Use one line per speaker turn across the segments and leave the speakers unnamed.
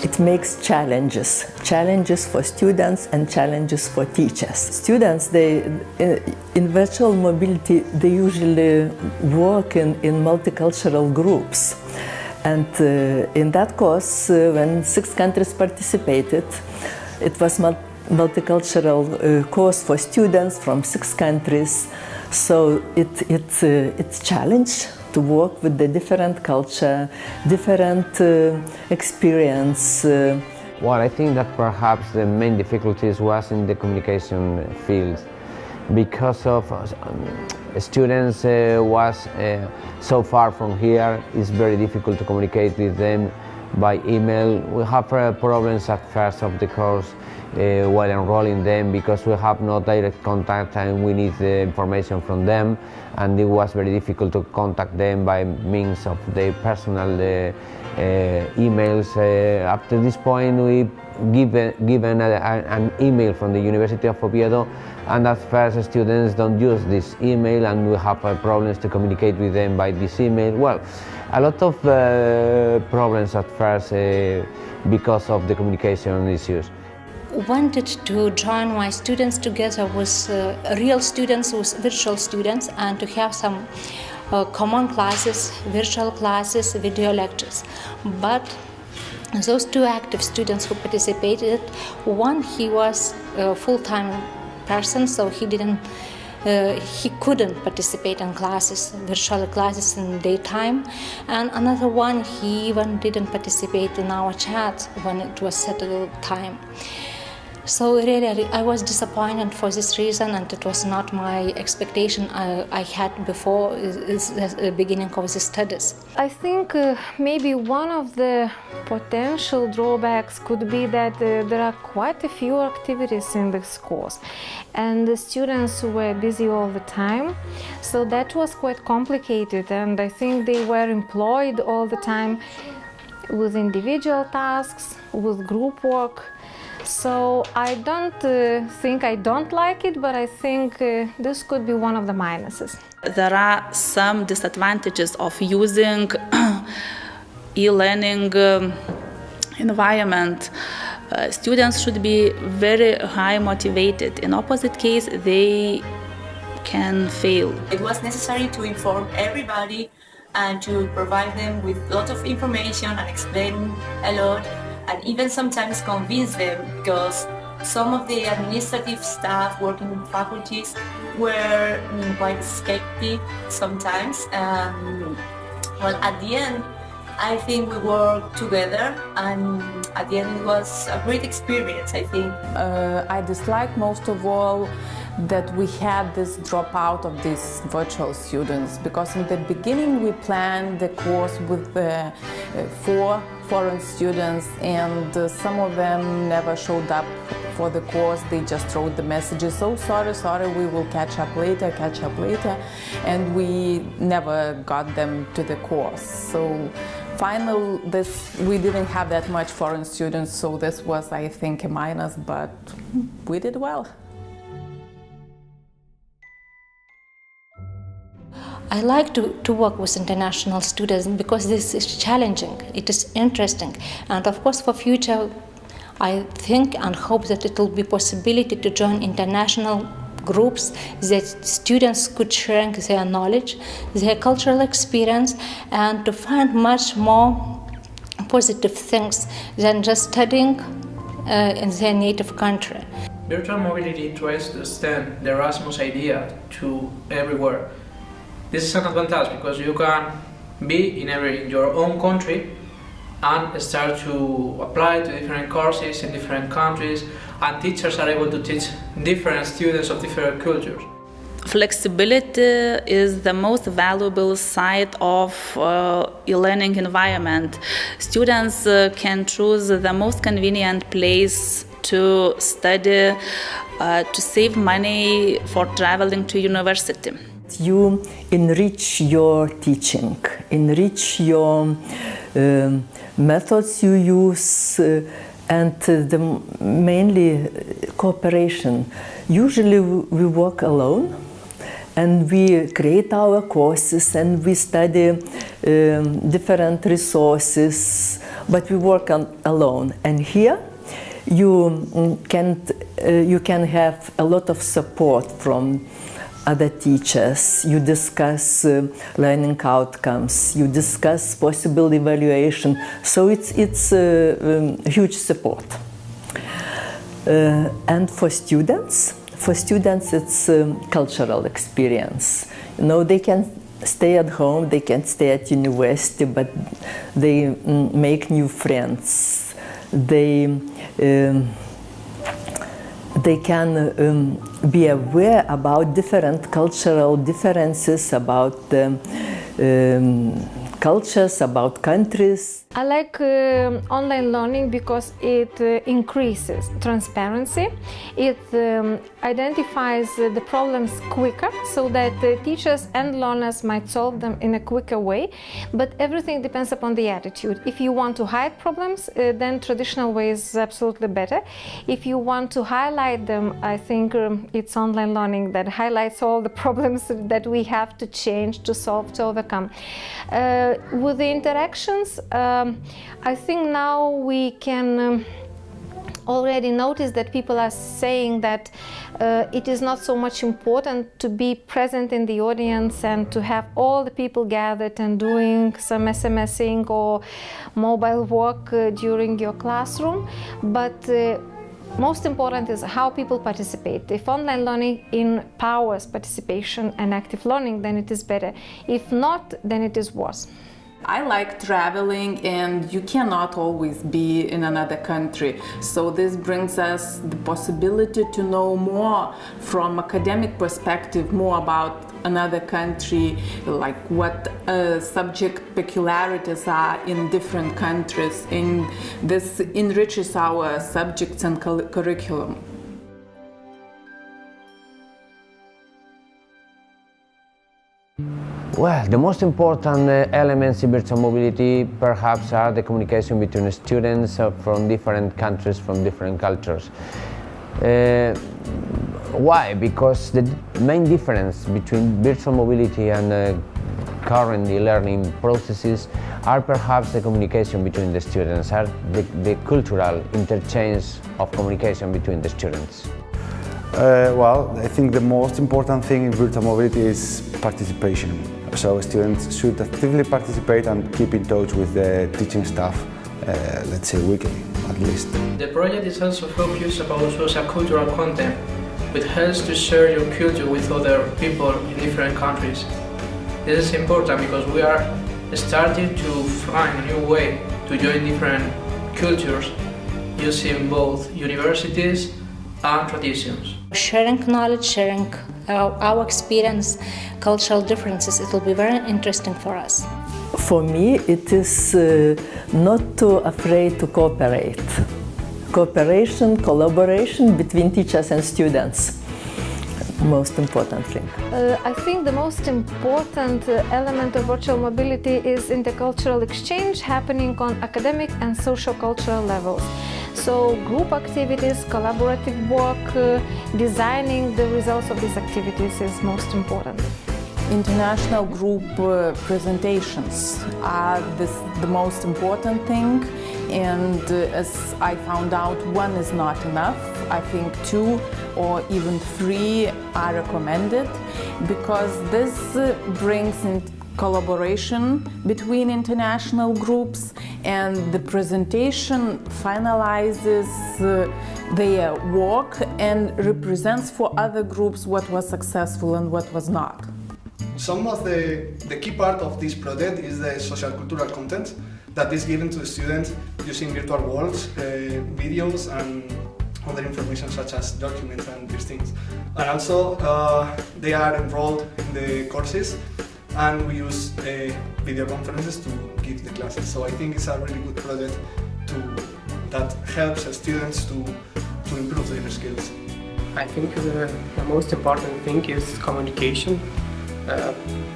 It makes challenges for students and challenges for teachers. Students, in virtual mobility, they usually work in multicultural groups. And in that course, when 6 countries participated, it was multicultural course for students from 6 countries. So it's a challenge to work with the different culture, different experience.
Well, I think that perhaps the main difficulties was in the communication field, because of students was so far from here. It's very difficult to communicate with them by email. We have problems at first of the course while enrolling them, because we have no direct contact and we need the information from them, and it was very difficult to contact them by means of their personal emails. After this point, we given an email from the University of Oviedo, and at first students don't use this email, and we have problems to communicate with them by this email. Well, a lot of problems at first because of the communication issues.
Wanted to join my students together with real students, with virtual students, and to have some common classes, virtual classes, video lectures. But those 2 active students who participated, one, he was a full-time person, so he couldn't participate in classes, virtual classes in daytime, and another one, he even didn't participate in our chat when it was settled time. So really, I was disappointed for this reason, and it was not my expectation I had before the beginning of the studies.
I think maybe one of the potential drawbacks could be that there are quite a few activities in this course, and the students were busy all the time, so that was quite complicated, and I think they were employed all the time with individual tasks, with group work. So I don't think I don't like it, but I think this could be one of the minuses.
There are some disadvantages of using e-learning environment. Students should be very high motivated. In opposite case, they can fail.
It was necessary to inform everybody and to provide them with a lot of information and explain a lot, and even sometimes convince them, because some of the administrative staff working in faculties were quite skeptic sometimes. Well, at the end, I think we worked together, and at the end it was a great experience, I think.
I dislike most of all that we had this dropout of these virtual students, because in the beginning we planned the course with 4 foreign students, and some of them never showed up for the course. They just wrote the messages, "Oh, sorry, we will catch up later," and we never got them to the course. So finally, we didn't have that much foreign students, so this was, I think, a minus, but we did well.
I like to work with international students because this is challenging, it is interesting, and of course for future I think and hope that it will be possibility to join international groups that students could share their knowledge, their cultural experience, and to find much more positive things than just studying in their native country.
Virtual mobility tries to extend the Erasmus idea to everywhere. This is an advantage because you can be in your own country and start to apply to different courses in different countries, and teachers are able to teach different students of different cultures.
Flexibility is the most valuable side of e-learning environment. Students can choose the most convenient place to study, to save money for traveling to university.
You enrich your teaching, enrich your methods you use, and mainly cooperation. Usually we work alone, and we create our courses, and we study different resources, but we work on alone. And here you can have a lot of support from other teachers. You discuss learning outcomes, you discuss possible evaluation, so it's huge support. And for students it's a cultural experience. You know, they can stay at home, they can stay at university, but they make new friends. They can be aware about different cultural differences, about cultures, about countries.
I like online learning because it increases transparency. It identifies the problems quicker so that teachers and learners might solve them in a quicker way. But everything depends upon the attitude. If you want to hide problems, then traditional way is absolutely better. If you want to highlight them, I think it's online learning that highlights all the problems that we have to change, to solve, to overcome. With the interactions, I think now we can already notice that people are saying that it is not so much important to be present in the audience and to have all the people gathered and doing some SMSing or mobile work during your classroom, but most important is how people participate. If online learning empowers participation and active learning, then it is better. If not, then it is worse.
I like traveling, and you cannot always be in another country. So this brings us the possibility to know more from academic perspective, more about another country, like what subject peculiarities are in different countries, and this enriches our subjects and curriculum.
Well, the most important elements in virtual mobility perhaps are the communication between students from different countries, from different cultures. Why? Because the main difference between virtual mobility and current learning processes are perhaps the communication between the students, are the cultural interchange of communication between the students.
Well, I think the most important thing in virtual mobility is participation. So students should actively participate and keep in touch with the teaching staff, let's say weekly at least.
The project is also focused about socio-cultural content, which helps to share your culture with other people in different countries. This is important because we are starting to find a new way to join different cultures using both universities and traditions.
Sharing knowledge, sharing our experience, cultural differences, it will be very interesting for us.
For me, it is not too afraid to cooperate. Cooperation, collaboration between teachers and students. Most important thing.
I think the most important element of virtual mobility is intercultural exchange happening on academic and socio-cultural levels. So group activities, collaborative work, designing the results of these activities is most important.
International group presentations are the most important thing, and as I found out, one is not enough. I think 2 or even 3 are recommended, because this brings in collaboration between international groups, and the presentation finalizes their work and represents for other groups what was successful and what was not.
Some of the key part of this project is the social cultural content that is given to the students using virtual worlds, videos and other information such as documents and these things. And also they are enrolled in the courses, and we use video conferences to give the classes. So I think it's a really good project that helps students to improve their skills.
I think the most important thing is communication,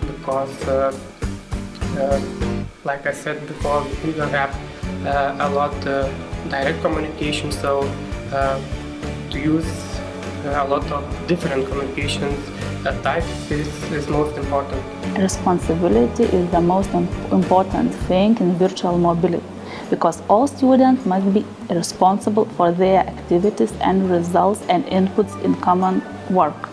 because like I said before, we don't have a lot direct communication, so to use a lot of different communication types is most important.
Responsibility is the most important thing in virtual mobility, because all students must be responsible for their activities and results and inputs in common work.